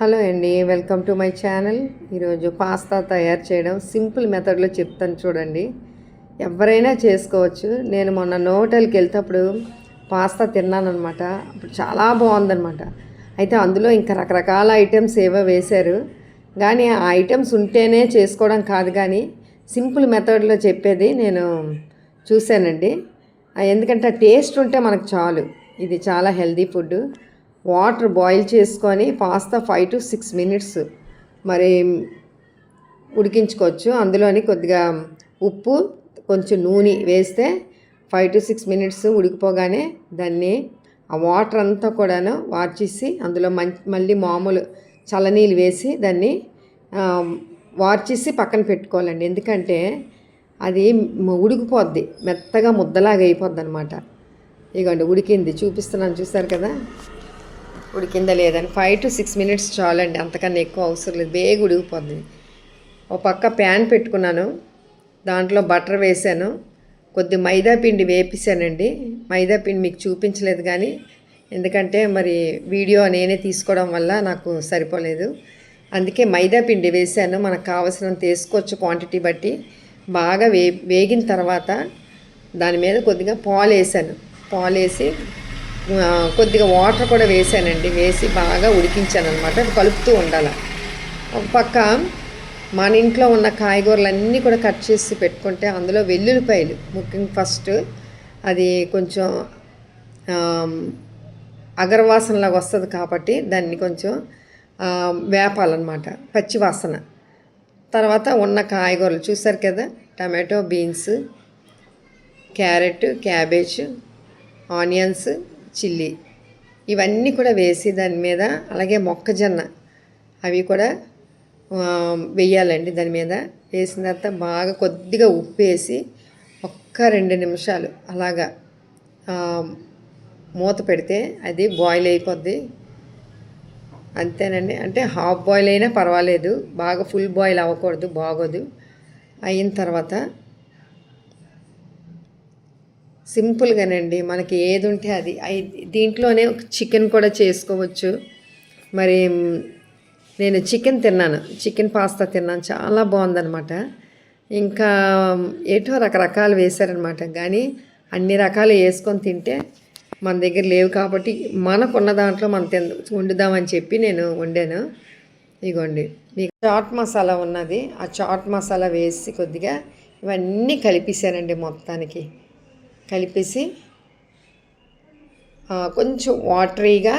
Hello అండి, welcome to my channel. ఈరోజు pasta తయారు చేయడం సింపుల్ మెథడ్లో చెప్తాను చూడండి. ఎవరైనా చేసుకోవచ్చు. నేను మొన్న హోటల్కి వెళ్తేప్పుడు పాస్తా తిన్నానమాట. అప్పుడు చాలా బాగుందనమాట. అయితే అందులో ఇంకా రకరకాల ఐటమ్స్ ఏవో వేశారు. కానీ ఆ ఐటమ్స్ ఉంటేనే చేసుకోవడం కాదు, కానీ సింపుల్ మెథడ్లో చెప్పేది నేను చూశానండి. ఎందుకంటే టేస్ట్ ఉంటే మనకు చాలు. ఇది చాలా హెల్దీ ఫుడ్. వాటర్ బాయిల్ చేసుకొని పాస్తా 5 to 6 minutes మరి ఉడికించుకోవచ్చు. అందులోని కొద్దిగా ఉప్పు, కొంచెం నూనె వేస్తే 5 to 6 minutes ఉడికిపోగానే దాన్ని ఆ వాటర్ అంతా కూడాను వార్చేసి అందులో మళ్ళీ మామూలు చల్లనీళ్ళు వేసి దాన్ని వార్చేసి పక్కన పెట్టుకోవాలండి. ఎందుకంటే అది ఉడికిపోద్ది, మెత్తగా ముద్దలాగా అయిపోద్ది అనమాట. ఇగోండి ఉడికింది, చూపిస్తున్నాను, చూసారు కదా ఉడికిందా లేదని. 5 to 6 minutes చాలండి, అంతకన్నా ఎక్కువ అవసరం లేదు, బేగ ఉడికిపోద్ది. ఒక పక్క ప్యాన్ పెట్టుకున్నాను, దాంట్లో బటర్ వేసాను, కొద్ది మైదా పిండి వేపిసానండి. మైదా పిండి మీకు చూపించలేదు, కానీ ఎందుకంటే మరి వీడియో నేనే తీసుకోవడం వల్ల నాకు సరిపోలేదు, అందుకే మైదా పిండి వేసాను. మనకు కావాల్సినంత వేసుకోవచ్చు క్వాంటిటీ బట్టి. బాగా వేగిన తర్వాత దాని మీద కొద్దిగా పాలు వేసాను. పాలు వేసి కొద్దిగా వాటర్ కూడా వేసానండి. వేసి బాగా ఉడికించాను అనమాట. అది కలుపుతూ ఉండాలి. ఒక పక్క మన ఇంట్లో ఉన్న కాయగూరలన్నీ కూడా కట్ చేసి పెట్టుకుంటే అందులో వెల్లుల్లిపాయలు ముఖ్యంగా ఫస్ట్ అది కొంచెం అగరవాసనలాగా వస్తుంది కాబట్టి దాన్ని కొంచెం వేపాలన్నమాట, పచ్చివాసన. తర్వాత ఉన్న కాయగూరలు చూసారు కదా, tomato, beans, carrot, cabbage, onions, chilli, ఇవన్నీ కూడా వేసి దాని మీద, అలాగే మొక్కజొన్న అవి కూడా వేయాలండి. దాని మీద వేసిన తర్వాత బాగా కొద్దిగా ఉప్పు వేసి ఒక్క 2 నిమిషాలు అలాగా మూత పెడితే అది బాయిల్ అయిపోద్ది. అంతేనండి. అంటే హాఫ్ బాయిల్ అయినా పర్వాలేదు, బాగా ఫుల్ బాయిల్ అవ్వకూడదు, బాగోదు. అయిన తర్వాత సింపుల్గానండి, మనకి ఏది ఉంటే అది. దీంట్లోనే చికెన్ కూడా చేసుకోవచ్చు. మరి నేను చికెన్ తిన్నాను, చికెన్ పాస్తా తిన్నాను, చాలా బాగుందనమాట. ఇంకా ఏటో రకరకాలు వేశారనమాట. కానీ అన్ని రకాలు వేసుకొని తింటే మన దగ్గర లేవు కాబట్టి మనకున్న దాంట్లో మనం వండుదామని చెప్పి నేను వండాను. ఇగోండి మీకు చాట్ మసాలా ఉన్నది, ఆ చాట్ మసాలా వేసి కొద్దిగా ఇవన్నీ కలిపేసానండి. మొత్తానికి కలిపేసి కొంచెం వాటరీగా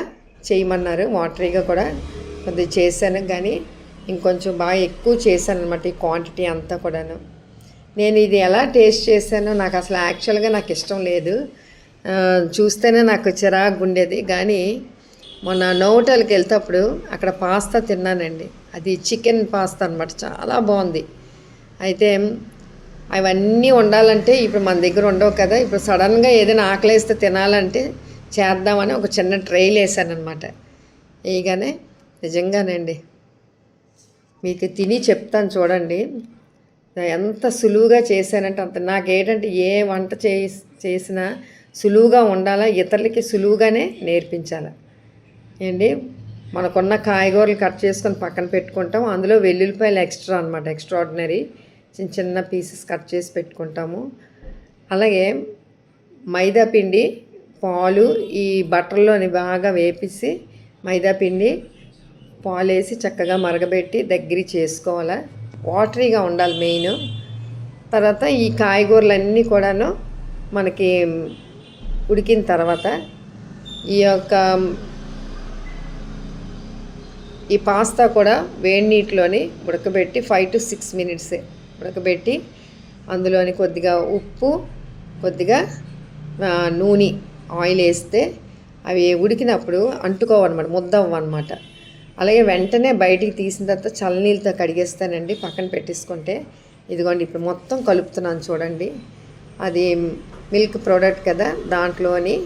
చేయమన్నారు, వాటరీగా కూడా కొద్దిగా చేశాను. కానీ ఇంకొంచెం బాగా ఎక్కువ చేశాను అనమాట, ఈ క్వాంటిటీ అంతా కూడాను. నేను ఇది ఎలా టేస్ట్ చేశానో నాకు అసలు యాక్చువల్గా నాకు ఇష్టం లేదు, చూస్తేనే నాకు చిరాకు ఉండేది. కానీ మొన్న హోటల్కి వెళ్తేప్పుడు అక్కడ పాస్తా తిన్నానండి. అది చికెన్ పాస్తా అనమాట, చాలా బాగుంది. అయితే అవన్నీ వండాలంటే ఇప్పుడు మన దగ్గర ఉండవు కదా. ఇప్పుడు సడన్గా ఏదైనా ఆకలేస్తే తినాలంటే చేద్దామని ఒక చిన్న ట్రైల్ వేసానమాట. వేయగానే నిజంగానండి మీకు తిని చెప్తాను చూడండి, ఎంత సులువుగా చేశానంటే అంత. నాకేంటంటే ఏ వంట చేసినా సులువుగా ఉండాలా, ఇతరులకి సులువుగానే నేర్పించాలి ఏంటి. మనకున్న కాయగూరలు కట్ చేసుకొని పక్కన పెట్టుకుంటాం, అందులో వెల్లుల్లిపాయలు ఎక్స్ట్రా అనమాట, ఎక్స్ట్రాడినరీ చిన్న చిన్న పీసెస్ కట్ చేసి పెట్టుకుంటాము. అలాగే మైదా పిండి, పాలు ఈ బటర్లోని బాగా వేపేసి మైదా పిండి, పాలు వేసి చక్కగా మరగబెట్టి దగ్గర చేసుకోవాలి. వాటరీగా ఉండాలి మెయిన్. తర్వాత ఈ కాయగూరలన్నీ కూడాను మనకి ఉడికిన తర్వాత ఈ పాస్తా కూడా వేడి నీటిలోని ఉడకబెట్టి 5 to 6 minutes ఉడకబెట్టి అందులోని కొద్దిగా ఉప్పు, కొద్దిగా నూనె, ఆయిల్ వేస్తే అవి ఉడికినప్పుడు అంటుకోవన్నమాట, ముద్ద అవ్వన్నమాట. అలాగే వెంటనే బయటికి తీసిన తర్వాత చల్లనీళ్ళతో కడిగేస్తానండి, పక్కన పెట్టేసుకుంటే. ఇదిగోండి ఇప్పుడు మొత్తం కలుపుతున్నాను చూడండి. అది మిల్క్ ప్రోడక్ట్ కదా, దాంట్లోని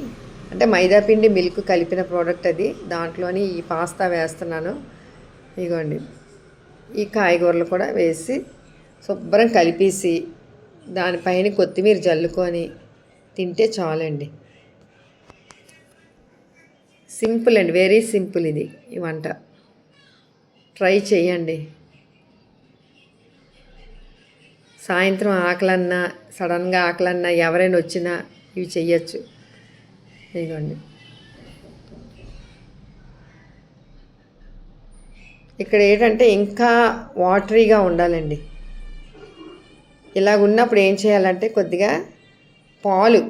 అంటే మైదాపిండి మిల్క్ కలిపిన ప్రోడక్ట్ అది. దాంట్లోని ఈ పాస్తా వేస్తున్నాను. ఇదిగోండి ఈ కాయగూరలు కూడా వేసి శుభ్రం కలిపేసి దానిపైన కొత్తిమీర జల్లుకొని తింటే చాలండి. సింపుల్ అండి, వెరీ సింపుల్ ఇది ఈ వంట. ట్రై చేయండి. సాయంత్రం ఆకలన్నా, సడన్గా ఆకలన్నా, ఎవరైనా వచ్చినా ఇవి చెయ్యొచ్చు. ఇదిగోండి. ఇక్కడ ఏంటంటే ఇంకా వాటరీగా ఉండాలండి. ఇలాగ ఉన్నప్పుడు ఏం చేయాలంటే కొద్దిగా పాలు,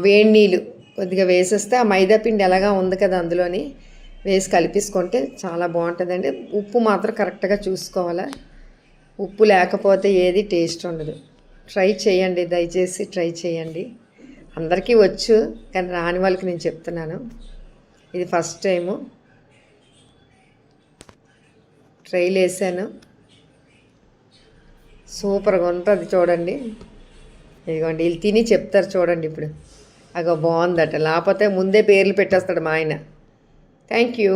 వేడి నీళ్ళు కొద్దిగా వేసేస్తే ఆ మైదా పిండి ఎలాగా ఉంది కదా అందులోని వేసి కలిపేసుకుంటే చాలా బాగుంటుందండి. ఉప్పు మాత్రం కరెక్ట్గా చూసుకోవాలా. ఉప్పు లేకపోతే ఏది టేస్ట్ ఉండదు. ట్రై చేయండి, దయచేసి ట్రై చేయండి. అందరికీ వచ్చు, కానీ రాని వాళ్ళకి నేను చెప్తున్నాను. ఇది ఫస్ట్ టైము ట్రైలు వేసాను. సూపర్గా ఉంటుంది చూడండి. ఇదిగోండి, వీళ్ళు తిని చెప్తారు చూడండి ఇప్పుడు. అగో బాగుందట, లేకపోతే ముందే పేర్లు పెట్టేస్తాడు మా ఆయన. Thank you.